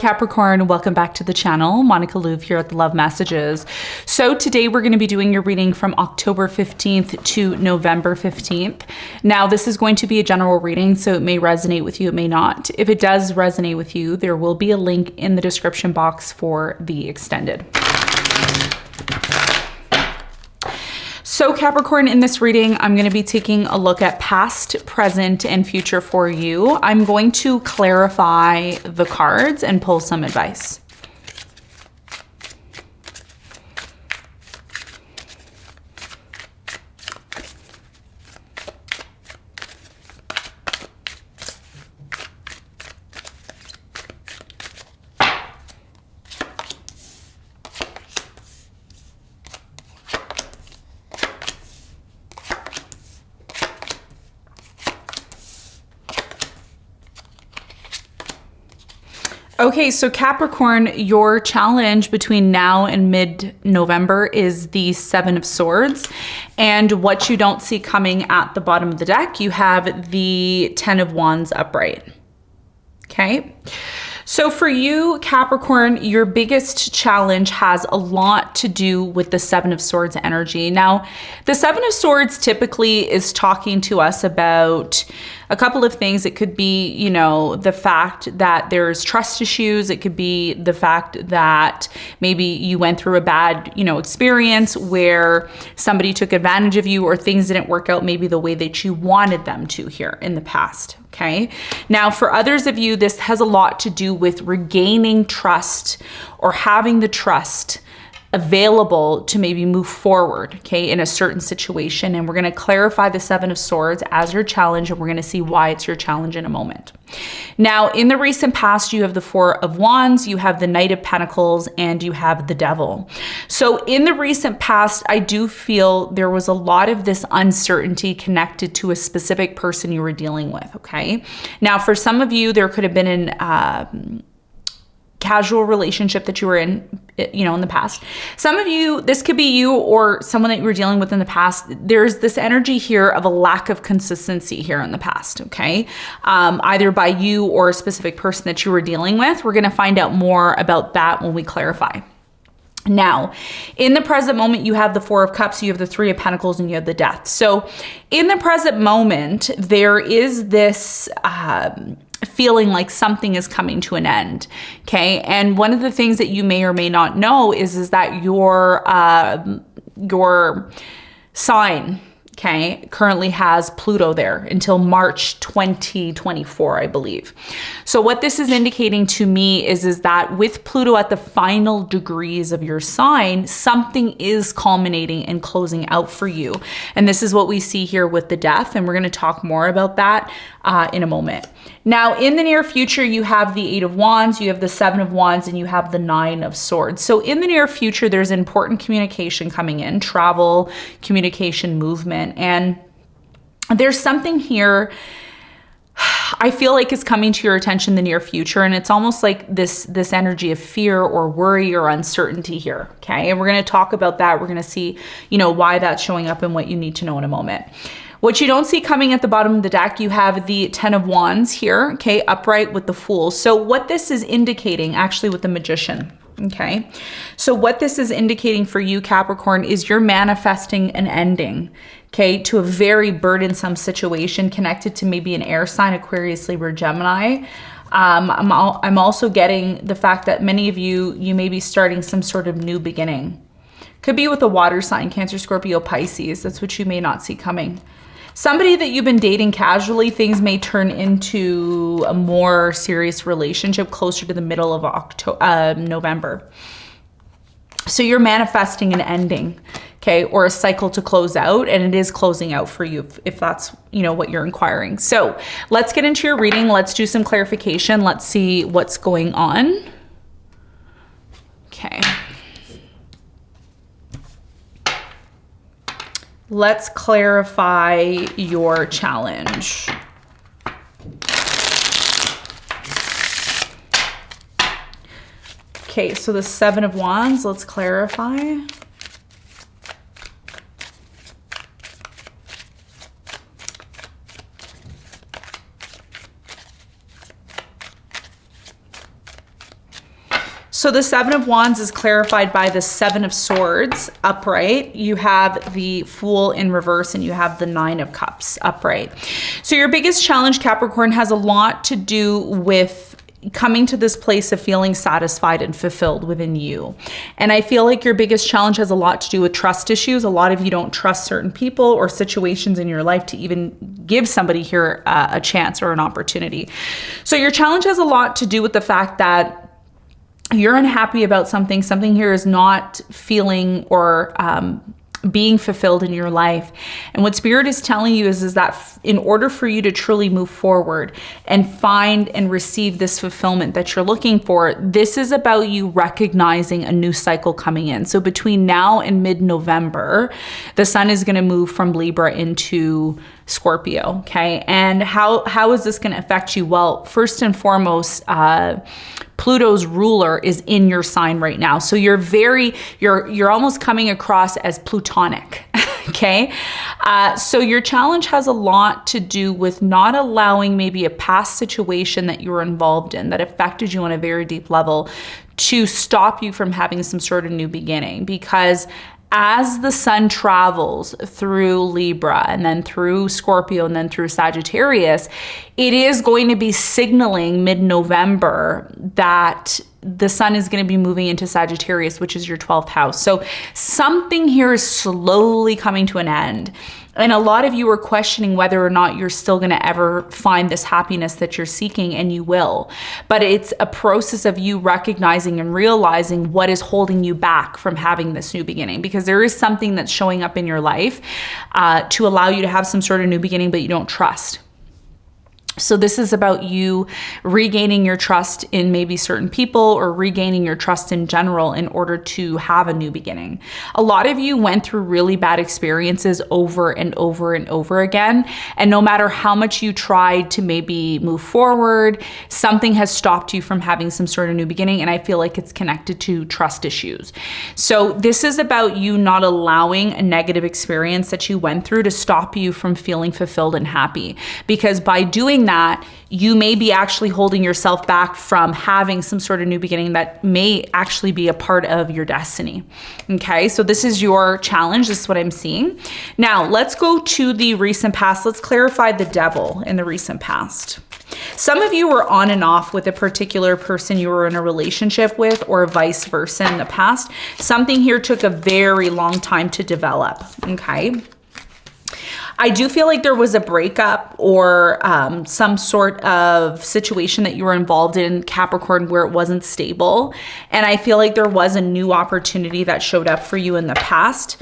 Capricorn, welcome back to the channel. Monica LUVE here at the Love Messages. So today we're going to be doing your reading from October 15th to November 15th. Now this is going to be a general reading, so it may resonate with you, it may not. If it does resonate with you, there will be a link in the description box for the extended. So Capricorn, in this reading, I'm going to be taking a look at past, present, and future for you. I'm going to clarify the cards and pull some advice. Okay, so Capricorn, your challenge between now and mid-November is the Seven of Swords. And what you don't see coming at the bottom of the deck, you have the Ten of Wands upright. Okay. So for you, Capricorn, your biggest challenge has a lot to do with the Seven of Swords energy. Now, the Seven of Swords typically is talking to us about a couple of things. It could be, you know, the fact that there's trust issues. It could be the fact that maybe you went through a bad, you know, experience where somebody took advantage of you or things didn't work out maybe the way that you wanted them to here in the past. Okay. Now, for others of you, this has a lot to do with regaining trust or having the trust available to maybe move forward, okay, in a certain situation. And we're going to clarify the Seven of Swords as your challenge, and we're going to see why it's your challenge in a moment. Now, in the recent past, you have the Four of Wands, you have the Knight of Pentacles, and you have the Devil. So in the recent past, I do feel there was a lot of this uncertainty connected to a specific person you were dealing with, okay? Now, for some of you, there could have been an casual relationship that you were in, you know, in the past. Some of you, this could be you or someone that you were dealing with in the past. There's this energy here of a lack of consistency here in the past, okay? Either by you or a specific person that you were dealing with. We're going to find out more about that when we clarify. Now, in the present moment, you have the Four of Cups, you have the Three of Pentacles, and you have the Death. So in the present moment, there is this feeling like something is coming to an end, okay? And one of the things that you may or may not know is that your sign, okay, currently has Pluto there until March 2024, I believe. So what this is indicating to me is that with Pluto at the final degrees of your sign, something is culminating and closing out for you. And this is what we see here with the Death. And we're going to talk more about that in a moment. Now, in the near future, you have the Eight of Wands, you have the Seven of Wands, and you have the Nine of Swords. So in the near future, there's important communication coming in, travel, communication, movement. And there's something here I feel like is coming to your attention in the near future. And it's almost like this energy of fear or worry or uncertainty here. Okay. And we're going to talk about that. We're going to see, you know, why that's showing up and what you need to know in a moment. What you don't see coming at the bottom of the deck, you have the Ten of Wands here, okay, upright with the Fool. So what this is indicating, actually with the Magician, okay? So what this is indicating for you, Capricorn, is you're manifesting an ending, okay, to a very burdensome situation connected to maybe an air sign, Aquarius, Libra, Gemini. I'm also getting the fact that many of you may be starting some sort of new beginning. Could be with a water sign, Cancer, Scorpio, Pisces. That's what you may not see coming. Somebody that you've been dating casually, things may turn into a more serious relationship closer to the middle of November. So you're manifesting an ending, okay, or a cycle to close out, and it is closing out for you if that's, you know, what you're inquiring. So let's get into your reading. Let's do some clarification. Let's see what's going on. Okay. Let's clarify your challenge. Okay, so the Seven of Wands, let's clarify. So the Seven of Wands is clarified by the Seven of Swords upright. You have the Fool in reverse, and you have the Nine of Cups upright. So your biggest challenge, Capricorn, has a lot to do with coming to this place of feeling satisfied and fulfilled within you. And I feel like your biggest challenge has a lot to do with trust issues. A lot of you don't trust certain people or situations in your life to even give somebody here a chance or an opportunity. So your challenge has a lot to do with the fact that you're unhappy about something here is not feeling or being fulfilled in your life. And what Spirit is telling you is that in order for you to truly move forward and find and receive this fulfillment that you're looking for, this is about you recognizing a new cycle coming in. So between now and mid-November, the sun is going to move from Libra into Scorpio, okay? And how is this going to affect you? Well, first and foremost, Pluto's ruler is in your sign right now. So you're almost coming across as plutonic, okay? So your challenge has a lot to do with not allowing maybe a past situation that you were involved in that affected you on a very deep level to stop you from having some sort of new beginning. Because as the sun travels through Libra and then through Scorpio and then through Sagittarius, it is going to be signaling mid-November that the sun is going to be moving into Sagittarius, which is your 12th house. So something here is slowly coming to an end. And a lot of you are questioning whether or not you're still going to ever find this happiness that you're seeking, and you will. But it's a process of you recognizing and realizing what is holding you back from having this new beginning, because there is something that's showing up in your life to allow you to have some sort of new beginning, but you don't trust. So this is about you regaining your trust in maybe certain people or regaining your trust in general in order to have a new beginning. A lot of you went through really bad experiences over and over and over again. And no matter how much you tried to maybe move forward, something has stopped you from having some sort of new beginning. And I feel like it's connected to trust issues. So this is about you not allowing a negative experience that you went through to stop you from feeling fulfilled and happy. Because by doing that, you may be actually holding yourself back from having some sort of new beginning that may actually be a part of your destiny. Okay, so this is your challenge. This is what I'm seeing. Now, let's go to the recent past. Let's clarify the devil in the recent past. Some of you were on and off with a particular person you were in a relationship with, or vice versa in the past. Something here took a very long time to develop, okay? I do feel like there was a breakup or some sort of situation that you were involved in, Capricorn, where it wasn't stable. And I feel like there was a new opportunity that showed up for you in the past.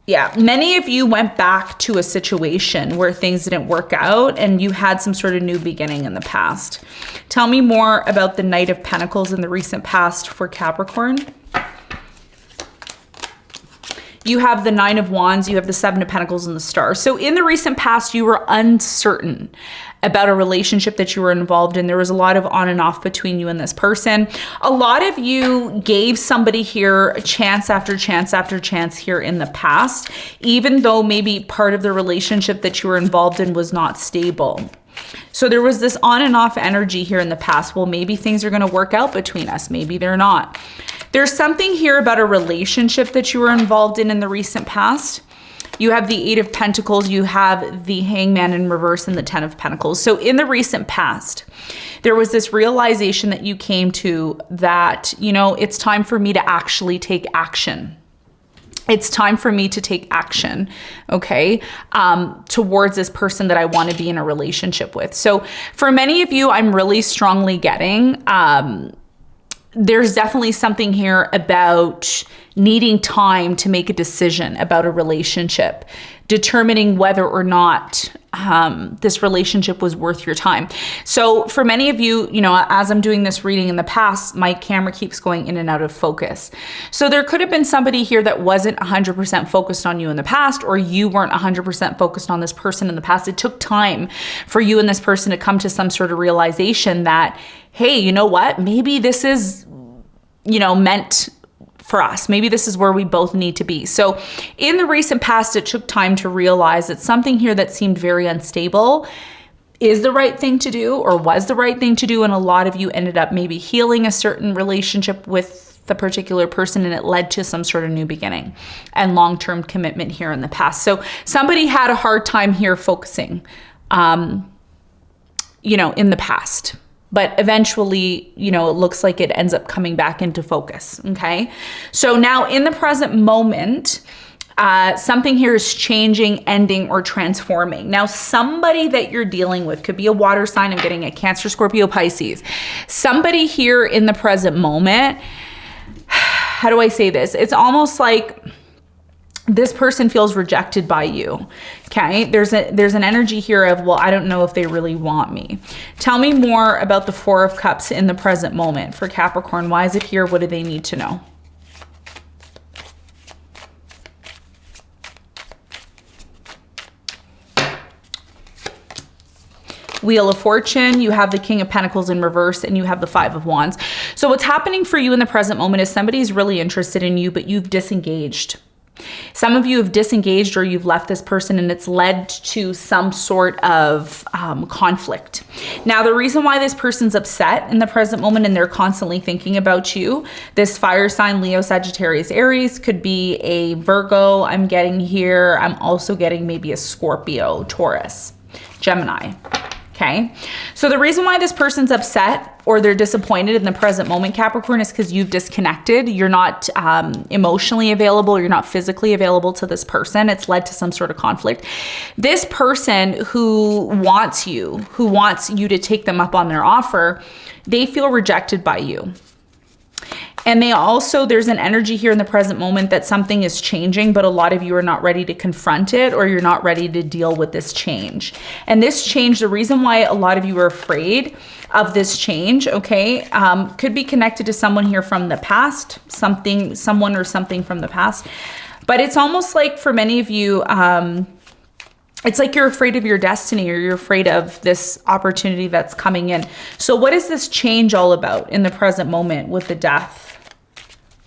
Yeah, many of you went back to a situation where things didn't work out and you had some sort of new beginning in the past. Tell me more about the Knight of Pentacles in the recent past for Capricorn. You have the Nine of Wands, you have the Seven of Pentacles, and the Star. So in the recent past, you were uncertain about a relationship that you were involved in. There was a lot of on and off between you and this person. A lot of you gave somebody here a chance after chance after chance here in the past, even though maybe part of the relationship that you were involved in was not stable. So there was this on and off energy here in the past. Well, maybe things are going to work out between us. Maybe they're not. There's something here about a relationship that you were involved in the recent past. You have the Eight of Pentacles, you have the Hangman in reverse, and the Ten of Pentacles. So in the recent past, there was this realization that you came to that, you know, it's time for me to actually take action. It's time for me to take action, okay, towards this person that I want to be in a relationship with. So for many of you, I'm really strongly getting, there's definitely something here about needing time to make a decision about a relationship, determining whether or not this relationship was worth your time. So for many of you, you know, as I'm doing this reading in the past, my camera keeps going in and out of focus. So there could have been somebody here that wasn't 100% focused on you in the past, or you weren't 100% focused on this person in the past. It took time for you and this person to come to some sort of realization that, hey, you know what? Maybe this is, you know, meant for us. Maybe this is where we both need to be. So in the recent past, it took time to realize that something here that seemed very unstable, is the right thing to do or was the right thing to do. And a lot of you ended up maybe healing a certain relationship with the particular person, and it led to some sort of new beginning and long-term commitment here in the past. So somebody had a hard time here focusing, you know, in the past. But eventually, you know, it looks like it ends up coming back into focus, okay? So now in the present moment, something here is changing, ending, or transforming. Now, somebody that you're dealing with could be a water sign. I'm getting a Cancer, Scorpio, Pisces. Somebody here in the present moment, how do I say this? It's almost like this person feels rejected by you, okay? There's an energy here of, well, I don't know if they really want me. Tell me more about the Four of Cups in the present moment for Capricorn. Why is it here? What do they need to know? Wheel of Fortune, you have the King of Pentacles in reverse, and you have the Five of Wands. So what's happening for you in the present moment is somebody's really interested in you, but you've disengaged. Some of you have disengaged, or you've left this person, and it's led to some sort of conflict. Now, the reason why this person's upset in the present moment and they're constantly thinking about you, this fire sign, Leo, Sagittarius, Aries, could be a Virgo. I'm getting here. I'm also getting maybe a Scorpio, Taurus, Gemini. Okay, so the reason why this person's upset or they're disappointed in the present moment, Capricorn, is because you've disconnected. You're not emotionally available. You're not physically available to this person. It's led to some sort of conflict. This person who wants you to take them up on their offer, they feel rejected by you. And they also, there's an energy here in the present moment that something is changing, but a lot of you are not ready to confront it, or you're not ready to deal with this change. And this change, the reason why a lot of you are afraid of this change, okay, could be connected to someone here from the past, someone or something from the past. But it's almost like for many of you, it's like you're afraid of your destiny, or you're afraid of this opportunity that's coming in. So what is this change all about in the present moment with the Death?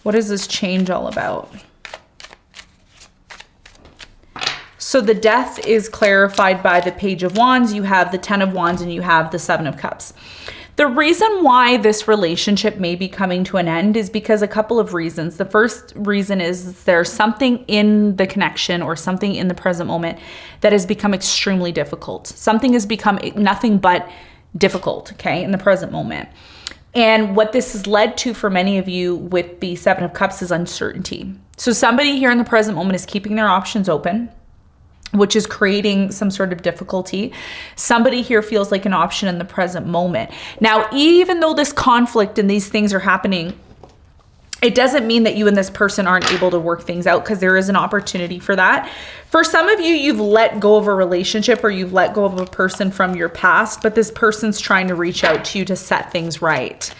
What is this change all about? So the Death is clarified by the Page of Wands. You have the Ten of Wands, and you have the Seven of Cups. The reason why this relationship may be coming to an end is because a couple of reasons. The first reason is there's something in the connection or something in the present moment that has become extremely difficult. Something has become nothing but difficult, okay, in the present moment. And what this has led to for many of you with the Seven of Cups is uncertainty. So somebody here in the present moment is keeping their options open, which is creating some sort of difficulty. Somebody here feels like an option in the present moment. Now, even though this conflict and these things are happening, it doesn't mean that you and this person aren't able to work things out, because there is an opportunity for that. For some of you, you've let go of a relationship, or you've let go of a person from your past, but this person's trying to reach out to you to set things right.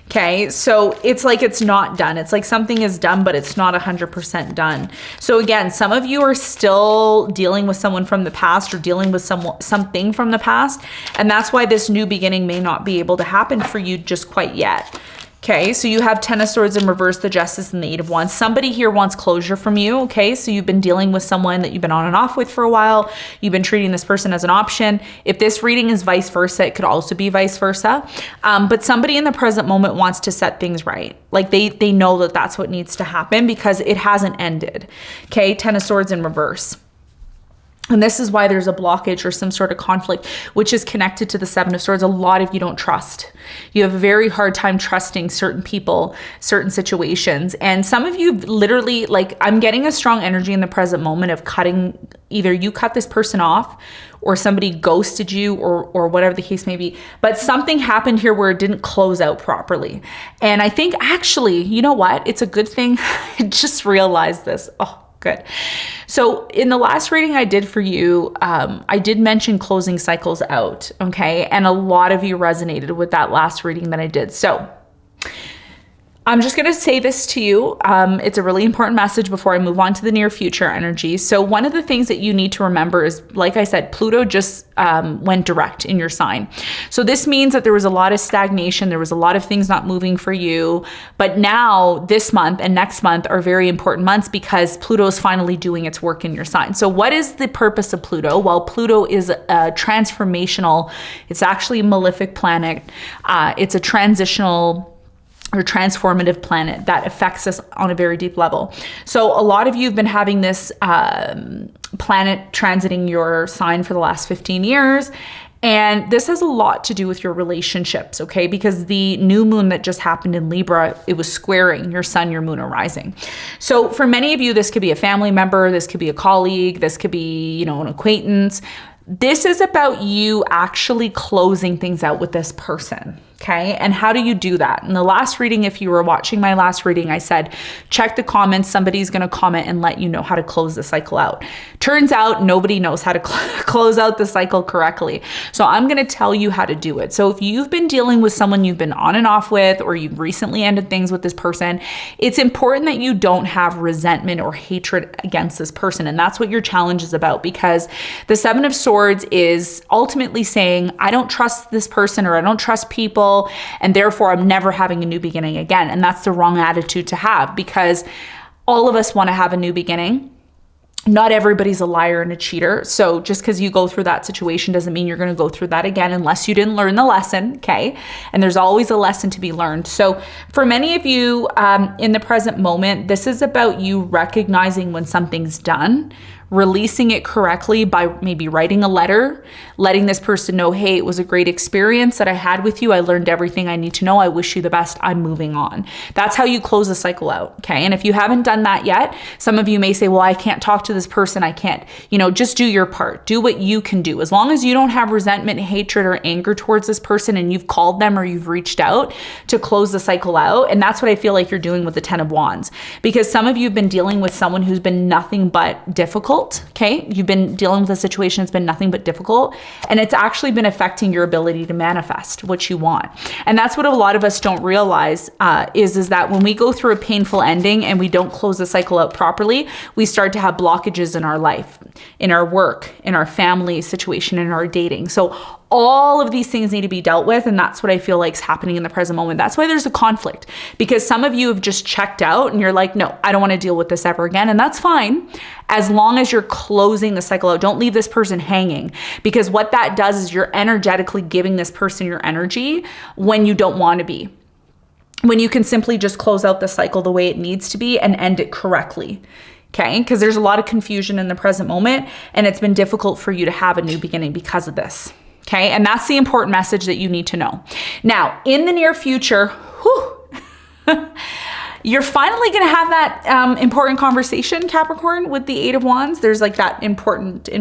Okay, so it's like it's not done. It's like something is done, but it's not 100% done. So again, some of you are still dealing with someone from the past, or dealing with something from the past, and that's why this new beginning may not be able to happen for you just quite yet. Okay, so you have Ten of Swords in reverse, the Justice, and the Eight of Wands. Somebody here wants closure from you, okay? So you've been dealing with someone that you've been on and off with for a while. You've been treating this person as an option. If this reading is vice versa, it could also be vice versa. But somebody in the present moment wants to set things right. Like they know that that's what needs to happen, because it hasn't ended. Okay, Ten of Swords in reverse. And this is why there's a blockage or some sort of conflict, which is connected to the Seven of Swords. A lot of you don't trust. You have a very hard time trusting certain people, certain situations. And some of you literally, like, I'm getting a strong energy in the present moment of cutting, either you cut this person off, or somebody ghosted you, or whatever the case may be. But something happened here where it didn't close out properly. And I think actually, you know what? It's a good thing. I just realized this. Oh, good. So in the last reading I did for you, I did mention closing cycles out, okay? And a lot of you resonated with that last reading that I did. So I'm just going to say this to you. It's a really important message before I move on to the near future energy. So one of the things that you need to remember is, like I said, Pluto just went direct in your sign. So this means that there was a lot of stagnation. There was a lot of things not moving for you. But now this month and next month are very important months because Pluto is finally doing its work in your sign. So what is the purpose of Pluto? Well, Pluto is a transformational, it's actually a malefic planet. It's a transitional or transformative planet that affects us on a very deep level. So a lot of you have been having this planet transiting your sign for the last 15 years. And this has a lot to do with your relationships, okay? Because the new moon that just happened in Libra, it was squaring your sun, your moon are rising. So for many of you, this could be a family member, this could be a colleague, this could be, you know, an acquaintance. This is about you actually closing things out with this person, okay? And how do you do that? In the last reading, if you were watching my last reading, I said, check the comments. Somebody's going to comment and let you know how to close the cycle out. Turns out nobody knows how to close out the cycle correctly. So I'm going to tell you how to do it. So if you've been dealing with someone you've been on and off with, or you've recently ended things with this person, it's important that you don't have resentment or hatred against this person. And that's what your challenge is about, because the Seven of Swords is ultimately saying, I don't trust this person, or I don't trust people, and therefore I'm never having a new beginning again. And that's the wrong attitude to have, because all of us want to have a new beginning. Not everybody's a liar and a cheater. So just because you go through that situation doesn't mean you're going to go through that again unless you didn't learn the lesson, okay? And there's always a lesson to be learned. So for many of you in the present moment, this is about you recognizing when something's done, releasing it correctly by maybe writing a letter, letting this person know, hey, it was a great experience that I had with you. I learned everything I need to know. I wish you the best. I'm moving on. That's how you close the cycle out, okay? And if you haven't done that yet, some of you may say, well, I can't talk to this person. I can't, you know, just do your part. Do what you can do. As long as you don't have resentment, hatred, or anger towards this person, and you've called them or you've reached out to close the cycle out. And that's what I feel like you're doing with the Ten of Wands, because some of you have been dealing with someone who's been nothing but difficult. Okay, you've been dealing with a situation that's been nothing but difficult, and it's actually been affecting your ability to manifest what you want. And that's what a lot of us don't realize is that when we go through a painful ending and we don't close the cycle out properly, we start to have blockages in our life, in our work, in our family situation, in our dating. So all of these things need to be dealt with, and that's what I feel like is happening in the present moment. That's why there's a conflict, because some of you have just checked out and you're like, no, I don't want to deal with this ever again. And that's fine, as long as you're closing the cycle out. Don't leave this person hanging, because what that does is you're energetically giving this person your energy when you don't want to be, when you can simply just close out the cycle the way it needs to be and end it correctly. Okay, because there's a lot of confusion in the present moment, and it's been difficult for you to have a new beginning because of this. Okay, and that's the important message that you need to know. Now, in the near future, you're finally going to have that important conversation, Capricorn, with the Eight of Wands. There's like that important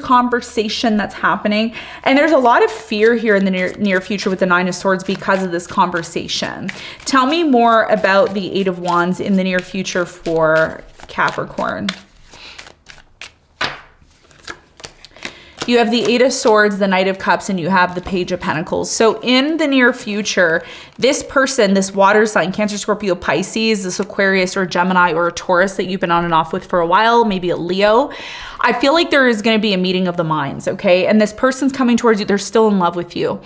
conversation that's happening. And there's a lot of fear here in the near future with the Nine of Swords because of this conversation. Tell me more about the Eight of Wands in the near future for Capricorn. You have the Eight of Swords, the Knight of Cups, and you have the Page of Pentacles. So in the near future, this person, this water sign, Cancer, Scorpio, Pisces, this Aquarius or Gemini or a Taurus that you've been on and off with for a while, maybe a Leo, I feel like there is going to be a meeting of the minds, okay? And this person's coming towards you. They're still in love with you.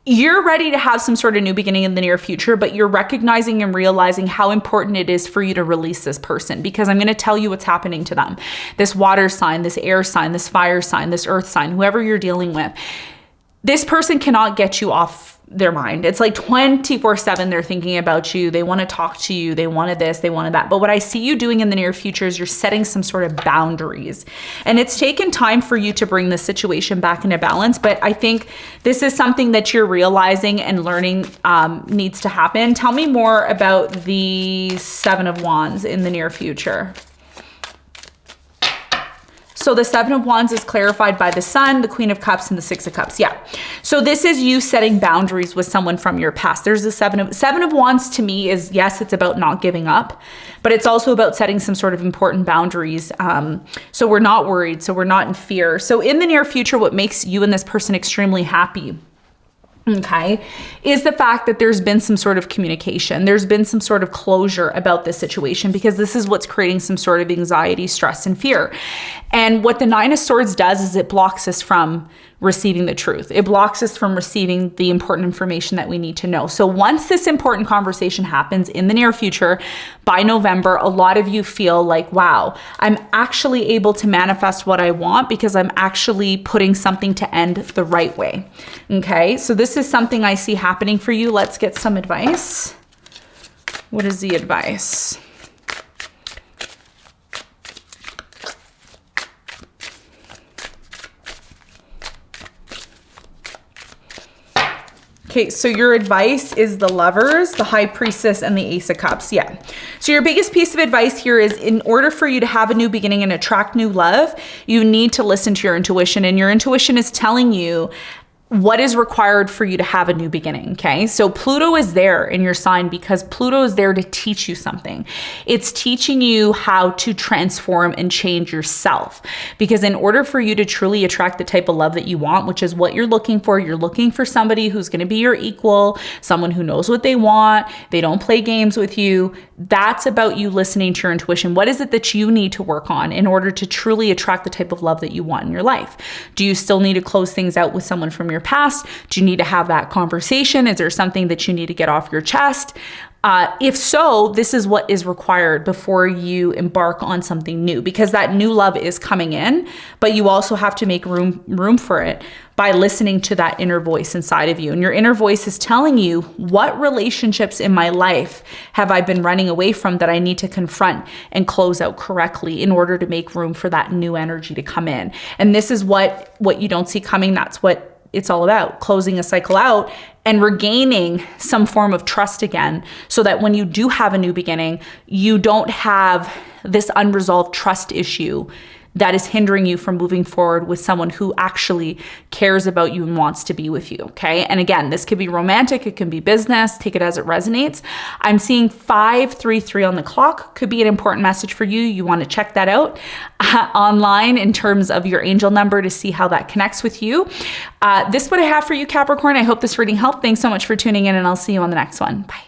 You're ready to have some sort of new beginning in the near future, but you're recognizing and realizing how important it is for you to release this person, because I'm going to tell you what's happening to them. This water sign, this air sign, this fire sign, this earth sign, whoever you're dealing with, this person cannot get you off their mind. It's like 24/7 they're thinking about you. They want to talk to you. They wanted this, they wanted that. But what I see you doing in the near future is you're setting some sort of boundaries. And it's taken time for you to bring the situation back into balance. But I think this is something that you're realizing and learning needs to happen. Tell me more about the Seven of Wands in the near future. So the Seven of Wands is clarified by the Sun, the Queen of Cups, and the Six of Cups. Yeah. So this is you setting boundaries with someone from your past. There's the Seven of Wands to me is, yes, it's about not giving up, but it's also about setting some sort of important boundaries. So we're not worried. So we're not in fear. So in the near future, what makes you and this person extremely happy okay, is the fact that there's been some sort of communication. There's been some sort of closure about this situation, because this is what's creating some sort of anxiety, stress, and fear. And what the Nine of Swords does is it blocks us from receiving the truth. It blocks us from receiving the important information that we need to know. So once this important conversation happens in the near future, by November, a lot of you feel like, wow, I'm actually able to manifest what I want because I'm actually putting something to end the right way. Okay, so this is something I see happening for you. Let's get some advice. What is the advice? Okay, so your advice is the Lovers, the High Priestess, and the Ace of Cups. Yeah. So your biggest piece of advice here is, in order for you to have a new beginning and attract new love, you need to listen to your intuition. And your intuition is telling you what is required for you to have a new beginning, okay? So Pluto is there in your sign because Pluto is there to teach you something. It's teaching you how to transform and change yourself. Because in order for you to truly attract the type of love that you want, which is what you're looking for somebody who's gonna be your equal, someone who knows what they want, they don't play games with you. That's about you listening to your intuition. What is it that you need to work on in order to truly attract the type of love that you want in your life? Do you still need to close things out with someone from your past? Do you need to have that conversation? Is there something that you need to get off your chest? If so, this is what is required before you embark on something new, because that new love is coming in, but you also have to make room for it by listening to that inner voice inside of you. And your inner voice is telling you, what relationships in my life have I been running away from that I need to confront and close out correctly in order to make room for that new energy to come in. And this is what you don't see coming. That's what it's all about, closing a cycle out and regaining some form of trust again, so that when you do have a new beginning, you don't have this unresolved trust issue that is hindering you from moving forward with someone who actually cares about you and wants to be with you, okay? And again, this could be romantic, it can be business, take it as it resonates. I'm seeing 533 on the clock, could be an important message for you. You wanna check that out online in terms of your angel number to see how that connects with you. This is what I have for you, Capricorn. I hope this reading helped. Thanks so much for tuning in, and I'll see you on the next one. Bye.